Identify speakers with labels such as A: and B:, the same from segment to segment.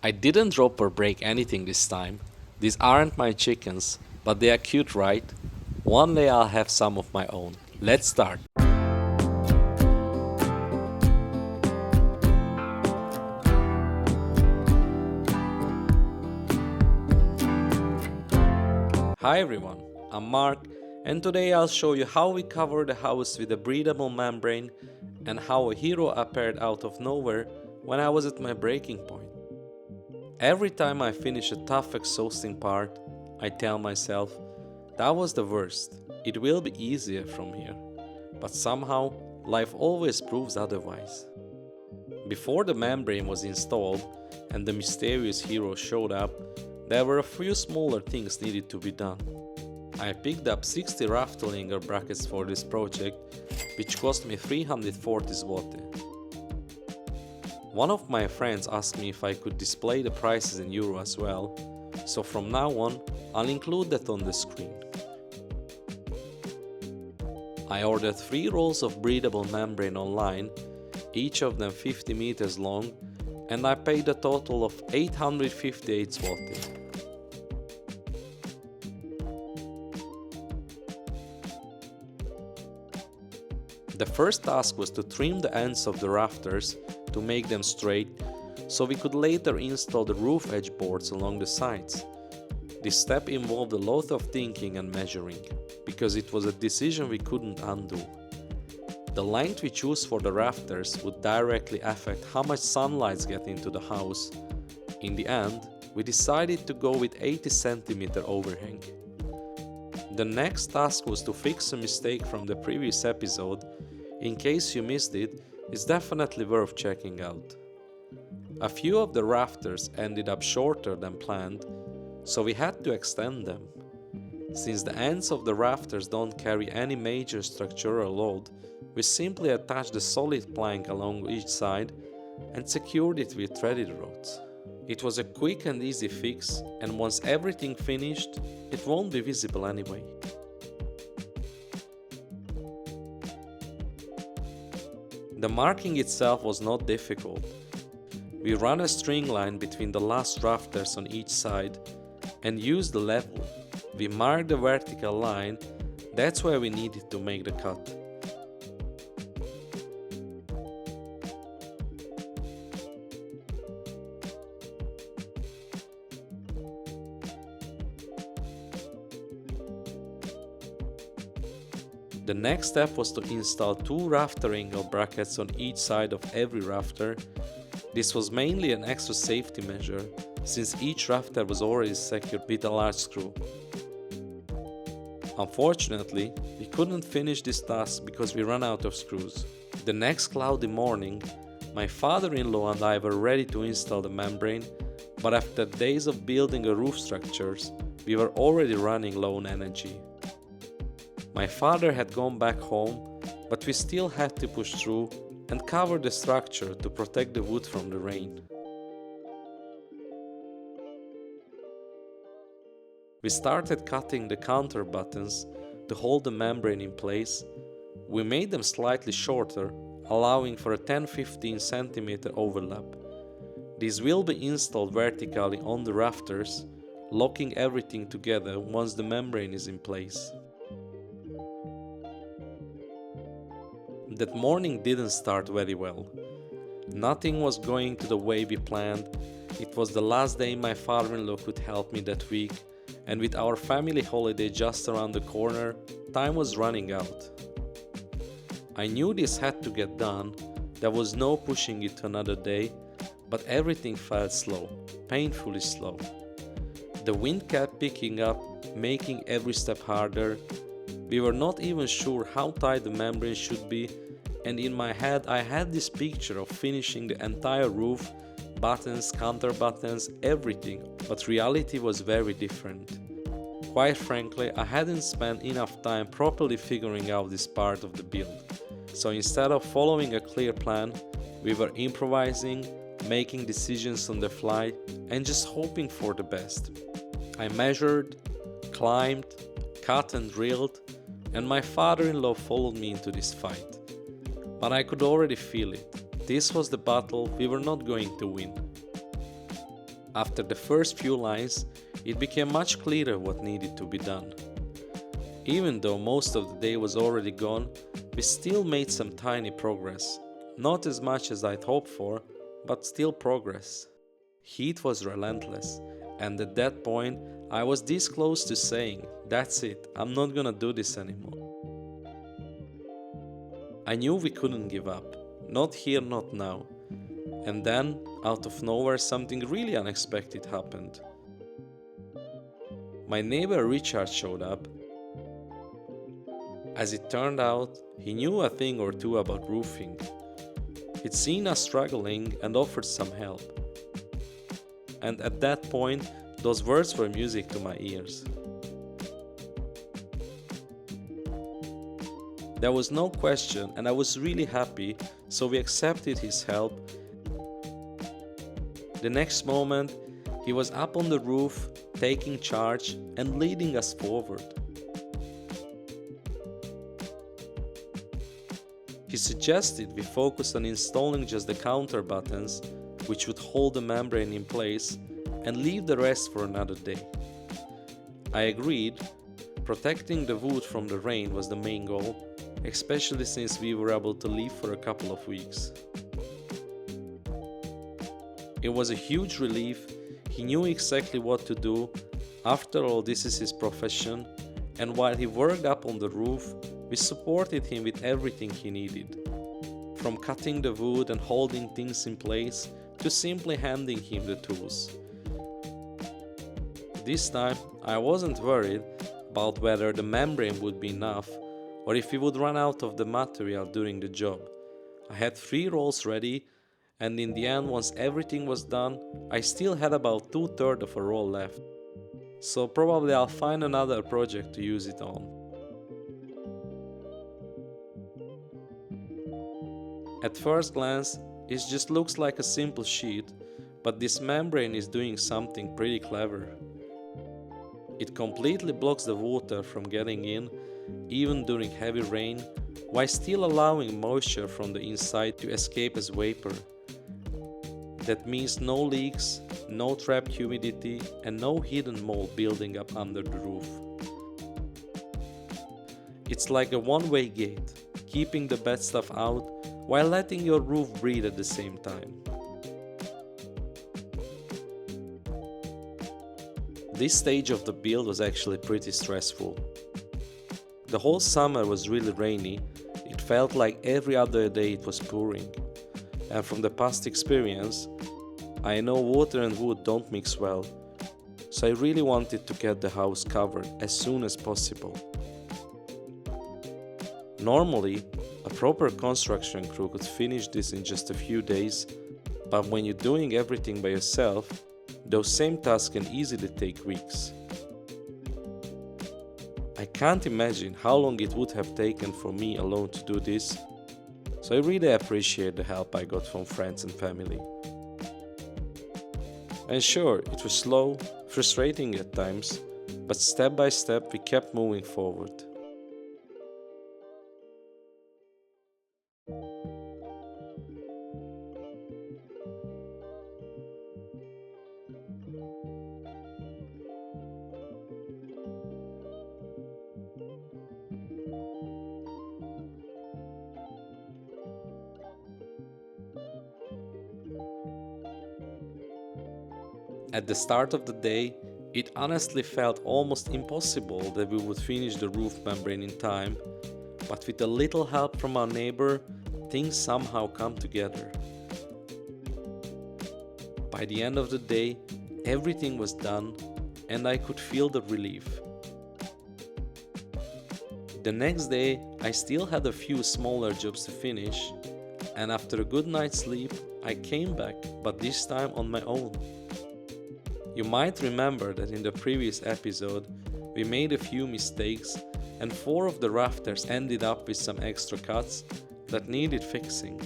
A: I didn't drop or break anything this time. These aren't my chickens, but they are cute, right? One day I'll have some of my own. Let's start. Hi everyone, I'm Mark, and today I'll show you how we cover the house with a breathable membrane and how a hero appeared out of nowhere when I was at my breaking point. Every time I finish a tough, exhausting part, I tell myself, that was the worst, it will be easier from here. But somehow, life always proves otherwise. Before the membrane was installed and the mysterious hero showed up, there were a few smaller things needed to be done. I picked up 60 rafter brackets for this project, which cost me 340 zloty. One of my friends asked me if I could display the prices in euro as well, so from now on, I'll include that on the screen. I ordered 3 rolls of breathable membrane online, each of them 50 meters long, and I paid a total of 858 zloty. The first task was to trim the ends of the rafters to make them straight, so we could later install the roof edge boards along the sides. This step involved a lot of thinking and measuring, because it was a decision we couldn't undo. The length we choose for the rafters would directly affect how much sunlight gets into the house. In the end, we decided to go with 80 cm overhang. The next task was to fix a mistake from the previous episode. In case you missed it, it's definitely worth checking out. A few of the rafters ended up shorter than planned, so we had to extend them. Since the ends of the rafters don't carry any major structural load, we simply attached the solid plank along each side and secured it with threaded rods. It was a quick and easy fix, and once everything finished, it won't be visible anyway. The marking itself was not difficult. We ran a string line between the last rafters on each side and used the level. We marked the vertical line, that's where we needed to make the cut. The next step was to install 2 rafter angle brackets on each side of every rafter. This was mainly an extra safety measure, since each rafter was already secured with a large screw. Unfortunately, we couldn't finish this task because we ran out of screws. The next cloudy morning, my father-in-law and I were ready to install the membrane, but after days of building a roof structures, we were already running low on energy. My father had gone back home, but we still had to push through and cover the structure to protect the wood from the rain. We started cutting the counter buttons to hold the membrane in place. We made them slightly shorter, allowing for a 10-15 cm overlap. These will be installed vertically on the rafters, locking everything together once the membrane is in place. That morning didn't start very well. Nothing was going to the way we planned. It was the last day my father-in-law could help me that week, and with our family holiday just around the corner, time was running out. I knew this had to get done, there was no pushing it to another day, but everything felt slow, painfully slow. The wind kept picking up, making every step harder. We were not even sure how tight the membrane should be, and in my head I had this picture of finishing the entire roof, buttons, counter buttons, everything, but reality was very different. Quite frankly, I hadn't spent enough time properly figuring out this part of the build, so instead of following a clear plan, we were improvising, making decisions on the fly, and just hoping for the best. I measured, climbed, cut and drilled, and my father-in-law followed me into this fight. But I could already feel it. This was the battle we were not going to win. After the first few lines, it became much clearer what needed to be done. Even though most of the day was already gone, we still made some tiny progress. Not as much as I'd hoped for, but still progress. Heat was relentless, and at that point, I was this close to saying, "That's it, I'm not gonna do this anymore." I knew we couldn't give up. Not here, not now. And then, out of nowhere, something really unexpected happened. My neighbor Richard showed up. As it turned out, he knew a thing or two about roofing. He'd seen us struggling and offered some help. And at that point, those words were music to my ears. There was no question, and I was really happy, so we accepted his help. The next moment, he was up on the roof, taking charge and leading us forward. He suggested we focus on installing just the counter buttons, which would hold the membrane in place, and leave the rest for another day. I agreed. Protecting the wood from the rain was the main goal, especially since we were able to leave for a couple of weeks. It was a huge relief. He knew exactly what to do. After all, this is his profession, and while he worked up on the roof, we supported him with everything he needed, from cutting the wood and holding things in place to simply handing him the tools. This time, I wasn't worried about whether the membrane would be enough or if we would run out of the material during the job. I had 3 rolls ready, and in the end, once everything was done, I still had about 2/3 of a roll left. So probably I'll find another project to use it on. At first glance, it just looks like a simple sheet, but this membrane is doing something pretty clever. It completely blocks the water from getting in, even during heavy rain, while still allowing moisture from the inside to escape as vapor. That means no leaks, no trapped humidity, and no hidden mold building up under the roof. It's like a one-way gate, keeping the bad stuff out while letting your roof breathe at the same time. This stage of the build was actually pretty stressful. The whole summer was really rainy. It felt like every other day it was pouring. And from the past experience, I know water and wood don't mix well, so I really wanted to get the house covered as soon as possible. Normally, a proper construction crew could finish this in just a few days, but when you're doing everything by yourself, those same tasks can easily take weeks. I can't imagine how long it would have taken for me alone to do this, so I really appreciate the help I got from friends and family. And sure, it was slow, frustrating at times, but step by step we kept moving forward. At the start of the day, it honestly felt almost impossible that we would finish the roof membrane in time, but with a little help from our neighbor, things somehow come together. By the end of the day, everything was done, and I could feel the relief. The next day, I still had a few smaller jobs to finish, and after a good night's sleep, I came back, but this time on my own. You might remember that in the previous episode, we made a few mistakes and 4 of the rafters ended up with some extra cuts that needed fixing.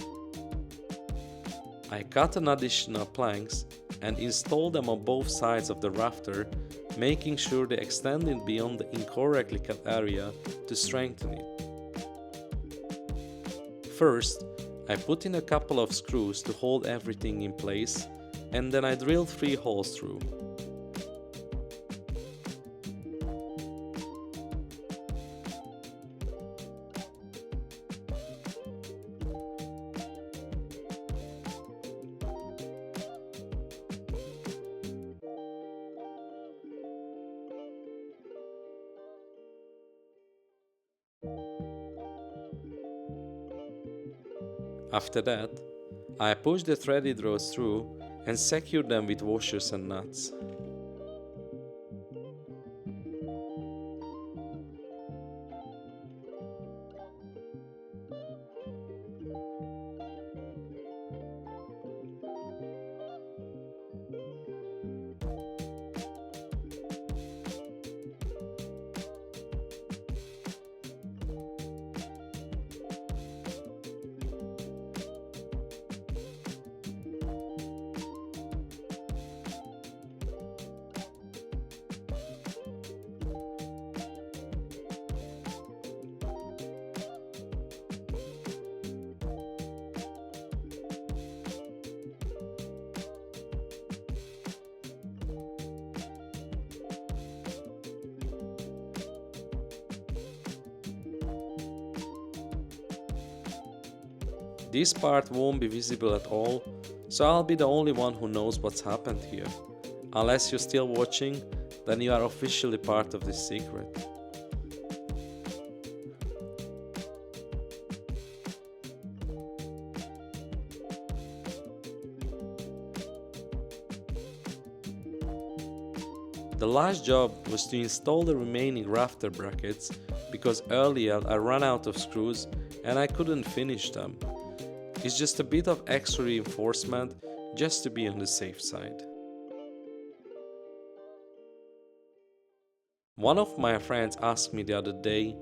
A: I cut an additional planks and installed them on both sides of the rafter, making sure they extended beyond the incorrectly cut area to strengthen it. First, I put in a couple of screws to hold everything in place, and then I drilled 3 holes through. After that, I pushed the threaded rows through and secured them with washers and nuts. This part won't be visible at all, so I'll be the only one who knows what's happened here. Unless you're still watching, then you are officially part of this secret. The last job was to install the remaining rafter brackets, because earlier I ran out of screws and I couldn't finish them. It's just a bit of extra reinforcement just to be on the safe side. One of my friends asked me the other day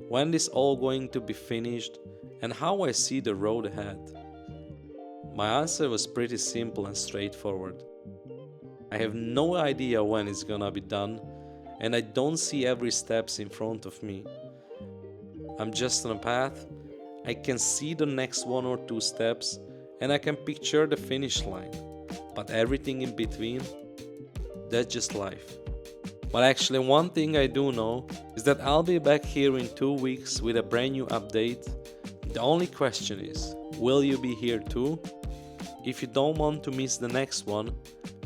A: when this all going to be finished and how I see the road ahead. My answer was pretty simple and straightforward. I have no idea when it's gonna be done, and I don't see every steps in front of me. I'm just on a path. I can see the next 1 or 2 steps and I can picture the finish line, but everything in between, that's just life. But actually, one thing I do know is that I'll be back here in 2 weeks with a brand new update. The only question is, will you be here too? If you don't want to miss the next one,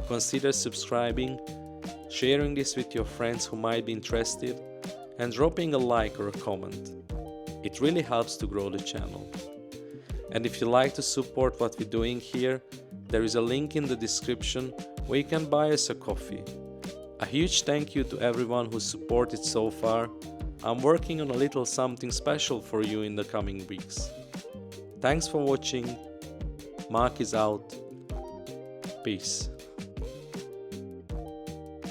A: consider subscribing, sharing this with your friends who might be interested, and dropping a like or a comment. It really helps to grow the channel. And if you like to support what we're doing here, there is a link in the description where you can buy us a coffee. A huge thank you to everyone who supported so far. I'm working on a little something special for you in the coming weeks. Thanks for watching. Mark is out. Peace.